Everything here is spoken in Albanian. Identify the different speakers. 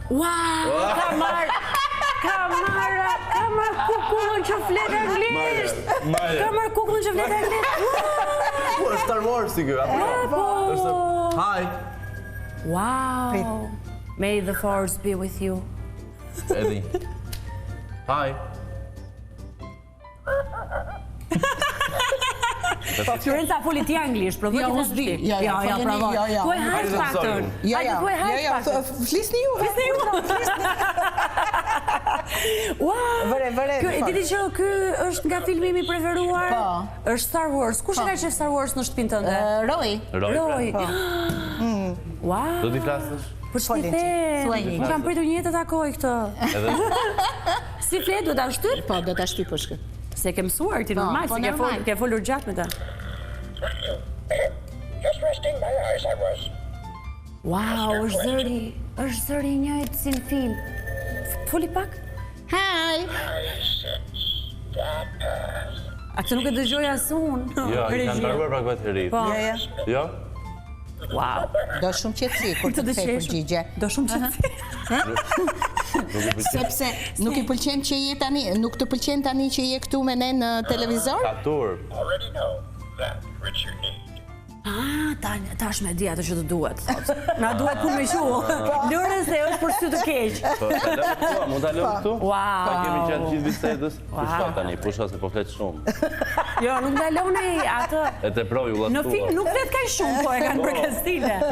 Speaker 1: Wow, ka marrë kukullën që flet anglisht. Ka marrë kukullën që flet anglisht.
Speaker 2: Po, Star Wars i ky, apo? Hi.
Speaker 1: Wow. May the force be with you.
Speaker 2: Edhi. Hi.
Speaker 1: Fiorenca foli ti anglisht, provoj ti
Speaker 3: unë s'di.
Speaker 1: Ja, provoj. Thuaj hajt faktën. Hajde thuaj hajt faktën.
Speaker 3: Flisni ju.
Speaker 1: Wow.
Speaker 3: Vëre.
Speaker 1: E diti që ky është nga filmi im i preferuar?
Speaker 3: Po.
Speaker 1: Është Star Wars. Kush e ka qef Star Wars në shtëpinë tënde?
Speaker 3: Roy.
Speaker 1: Roy. Wow.
Speaker 2: Do t'i flasësh?
Speaker 1: Për ç'i the? Unë kam pritur një jetë të takoj këtë. Si flet, do ta shtyp?
Speaker 3: Po, do ta shtypësh këtë.
Speaker 1: Se ke mësuar ti normal, se ke folur gjatë me ta.
Speaker 4: Just resting my eyes, I was.
Speaker 1: Wow, është zëri i njëjtë si në film. Foli pak?
Speaker 3: Hi.
Speaker 1: A këtë nuk e dëgjoj as unë.
Speaker 2: Jo, i kanë mbaruar pra këtë herë.
Speaker 1: Po.
Speaker 2: Jo?
Speaker 1: Wow.
Speaker 3: Do shumë qetësi kur të kthej përgjigje.
Speaker 1: Do shumë qetësi.
Speaker 3: Sepse nuk i pëlqen që je tani, nuk të pëlqen tani që je këtu me ne në televizor?
Speaker 2: Ka tur.
Speaker 4: Already know that which you need.
Speaker 1: Tash me di atë që të duhet. Na duhet punë me qull. Lërën se është për sy të keq.
Speaker 2: Po, mund ta lëm këtu?
Speaker 1: Wow.
Speaker 2: Pa kemi gjatë gjithë bisedës. Pusha tani, pusha se po flet shumë.
Speaker 1: Jo, nuk ndalon ai atë.
Speaker 2: E teproj u
Speaker 1: Në film nuk flet kaq shumë, po e kanë për Kastile.